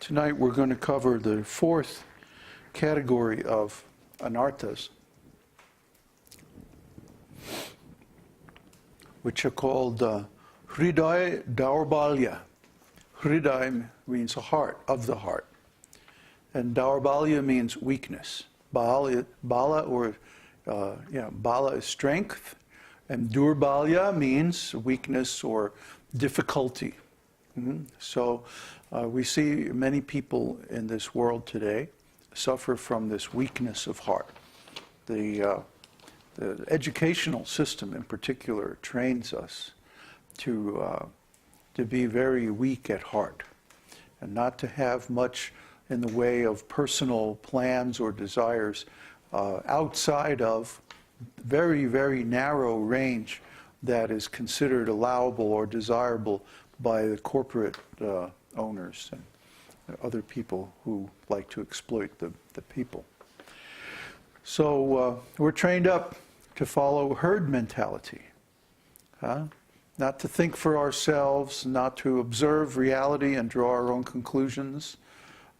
Tonight we're going to cover the fourth category of Anarthas, which are called Hṛdaya-daurbalya. Hṛdaya means a heart, of the heart. And daurbalya means weakness. Bala is strength. And daurbalya means weakness or difficulty. So we see many people in this world today suffer from this weakness of heart. The educational system in particular trains us to be very weak at heart and not to have much in the way of personal plans or desires outside of very, very narrow range that is considered allowable or desirable by the corporate owners and other people who like to exploit the people. So we're trained up to follow herd mentality. Not to think for ourselves, not to observe reality and draw our own conclusions,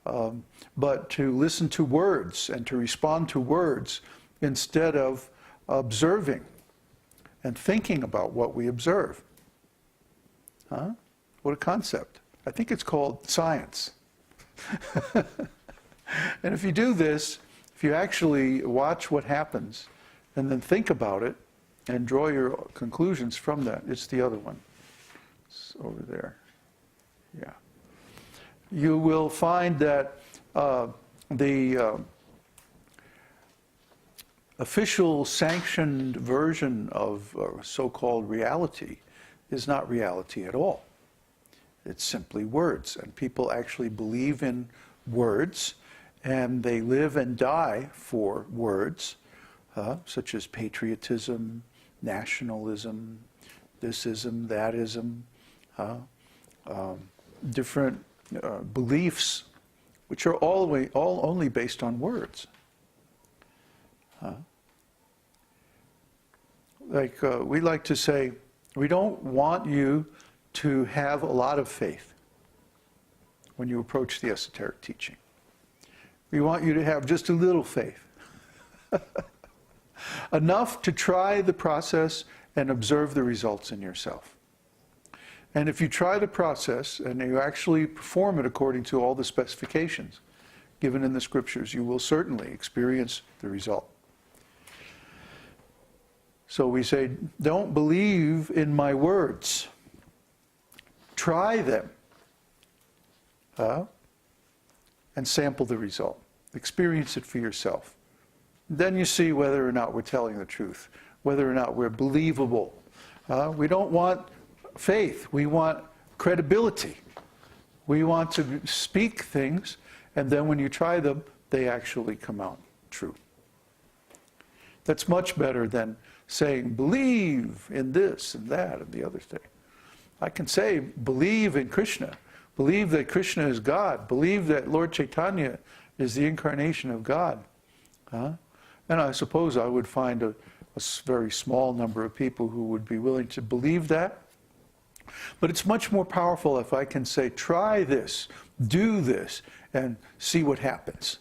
but to listen to words and to respond to words instead of observing and thinking about what we observe. What a concept. I think it's called science. And if you do this, if you actually watch what happens and then think about it and draw your conclusions from that, it's the other one. It's over there. Yeah. You will find that the official sanctioned version of so-called reality is not reality at all. It's simply words, and people actually believe in words, and they live and die for words, such as patriotism, nationalism, thisism, thatism, different beliefs, which are all only based on words. We like to say, we don't want you to have a lot of faith when you approach the esoteric teaching. We want you to have just a little faith. Enough to try the process and observe the results in yourself. And if you try the process and you actually perform it according to all the specifications given in the scriptures, you will certainly experience the result. So we say, don't believe in my words. Try them. And sample the result. Experience it for yourself. Then you see whether or not we're telling the truth, whether or not we're believable. We don't want faith. We want credibility. We want to speak things, and then when you try them, they actually come out true. That's much better than saying, believe in this and that and the other thing. I can say, believe in Krishna. Believe that Krishna is God. Believe that Lord Chaitanya is the incarnation of God. And I suppose I would find a very small number of people who would be willing to believe that. But it's much more powerful if I can say, try this, do this, and see what happens.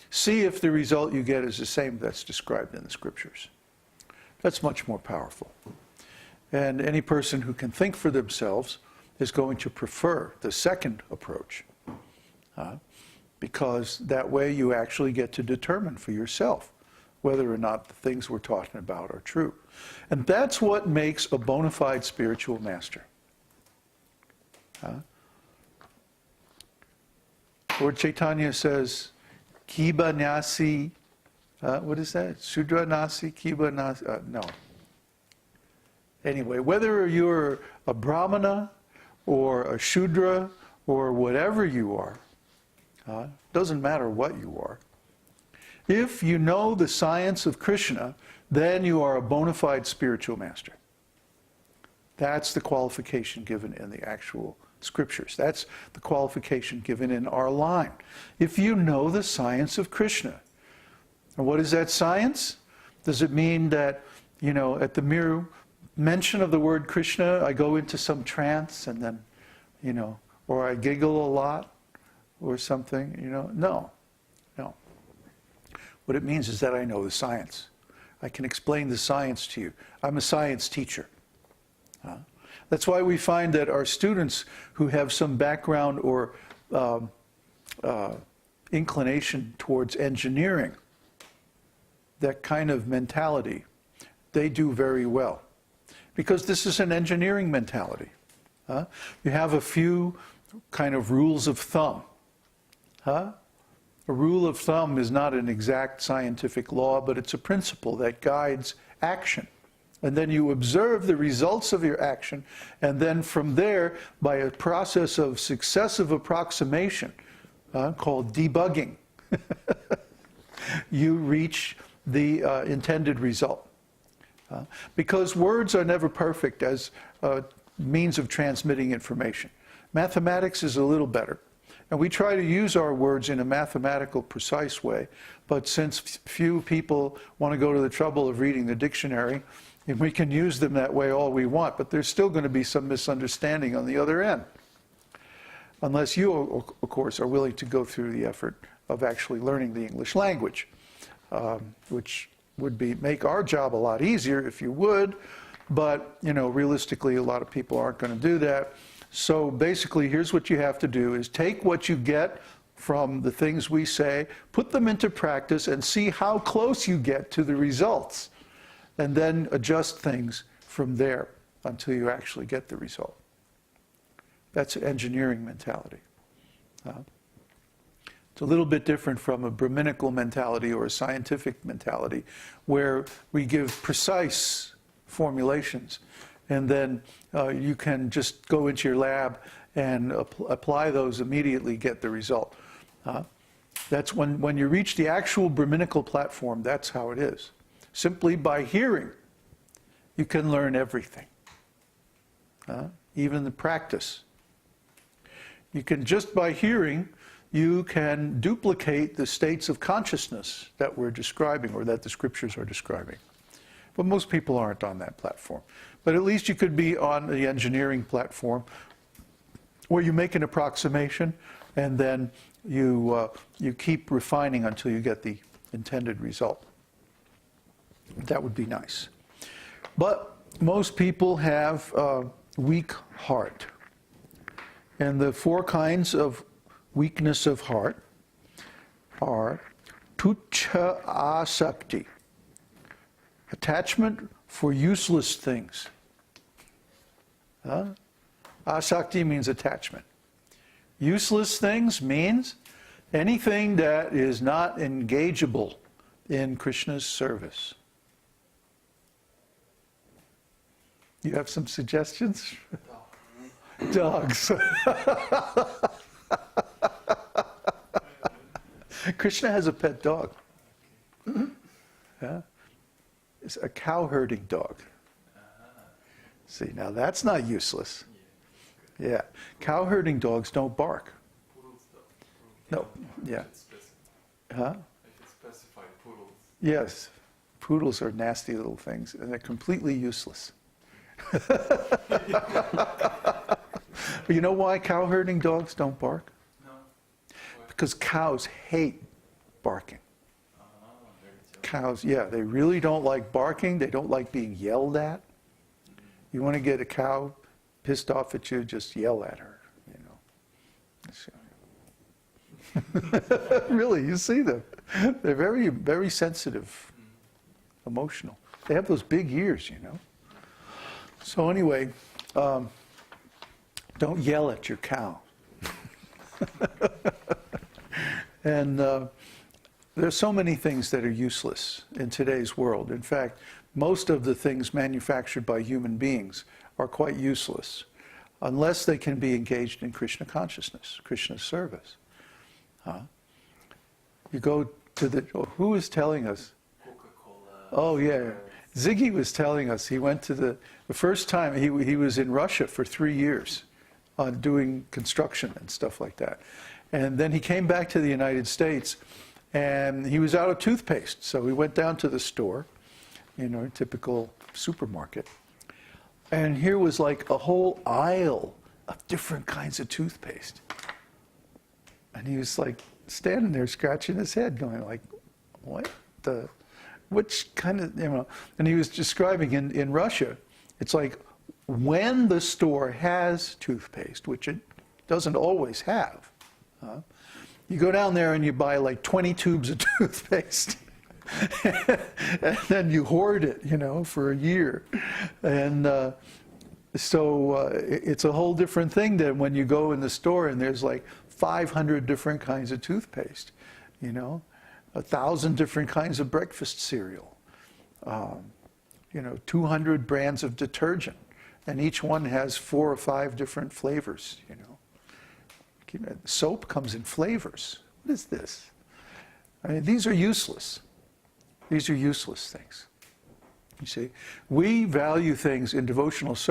See if the result you get is the same that's described in the scriptures. That's much more powerful. And any person who can think for themselves is going to prefer the second approach. Because that way you actually get to determine for yourself whether or not the things we're talking about are true. And that's what makes a bona fide spiritual master. Lord Chaitanya says, Kiba Nasi, what is that? Sudra Nasi, Kiba Nasi, no. Anyway, whether you're a Brahmana or a Shudra or whatever you are, doesn't matter what you are. If you know the science of Krishna, then you are a bona fide spiritual master. That's the qualification given in the actual scriptures. That's the qualification given in our line. If you know the science of Krishna. And what is that science? Does it mean that, at the mere mention of the word Krishna, I go into some trance and then, or I giggle a lot, or something, you know. No, no. What it means is that I know the science. I can explain the science to you. I'm a science teacher. That's why we find that our students who have some background or inclination towards engineering, that kind of mentality, they do very well. Because this is an engineering mentality. You have a few kind of rules of thumb. A rule of thumb is not an exact scientific law, but it's a principle that guides action. And then you observe the results of your action, and then from there, by a process of successive approximation, called debugging, you reach the intended result. Because words are never perfect as a means of transmitting information. Mathematics is a little better. And we try to use our words in a mathematical, precise way. But since few people want to go to the trouble of reading the dictionary, and we can use them that way all we want, but there's still going to be some misunderstanding on the other end. Unless you, of course, are willing to go through the effort of actually learning the English language, which would make our job a lot easier if you would, but, you know, realistically, a lot of people aren't going to do that. So basically, here's what you have to do, is take what you get from the things we say, put them into practice, and see how close you get to the results. And then adjust things from there until you actually get the result. That's an engineering mentality. It's a little bit different from a Brahminical mentality or a scientific mentality, where we give precise formulations, and then you can just go into your lab and apply those immediately, get the result. That's when you reach the actual Brahminical platform, that's how it is. Simply by hearing, you can learn everything, even the practice. You can, just by hearing, you can duplicate the states of consciousness that we're describing, or that the scriptures are describing. But most people aren't on that platform. But at least you could be on the engineering platform, where you make an approximation, and then you keep refining until you get the intended result. That would be nice. But most people have a weak heart. And the 4 kinds of weakness of heart are tuccha-āsakti, attachment for useless things. Asakti means attachment. Useless things means anything that is not engageable in Krishna's service. You have some suggestions? Dogs. Krishna has a pet dog. Yeah? It's a cow herding dog. See, now that's not useless. Yeah. Cow herding dogs don't bark. No. Yeah. Huh? If it's specified, poodles. Yes. Poodles are nasty little things, and they're completely useless. But you know why cow herding dogs don't bark? No. Because cows hate barking. Cows, yeah, they really don't like barking. They don't like being yelled at. You want to get a cow pissed off at you, just yell at her, you know. Really, you see them. They're very, very sensitive, emotional. They have those big ears, you know. So anyway, don't yell at your cow. And there's so many things that are useless in today's world. In fact, most of the things manufactured by human beings are quite useless, unless they can be engaged in Krishna consciousness, Krishna's service. You go to the, who is telling us? Coca-Cola. Oh yeah, Ziggy was telling us, he went to the first time, he was in Russia for 3 years doing construction and stuff like that. And then he came back to the United States, and he was out of toothpaste. So he went down to the store, you know, typical supermarket. And here was like a whole aisle of different kinds of toothpaste. And he was like standing there scratching his head going like, which kind of, and he was describing in Russia, it's like when the store has toothpaste, which it doesn't always have, you go down there and you buy like 20 tubes of toothpaste. And then you hoard it, for a year. And so it's a whole different thing than when you go in the store and there's like 500 different kinds of toothpaste, 1,000 different kinds of breakfast cereal, 200 brands of detergent, and each one has 4 or 5 different flavors, Soap comes in flavors. What is this? I mean, these are useless. These are useless things. You see, we value things in devotional service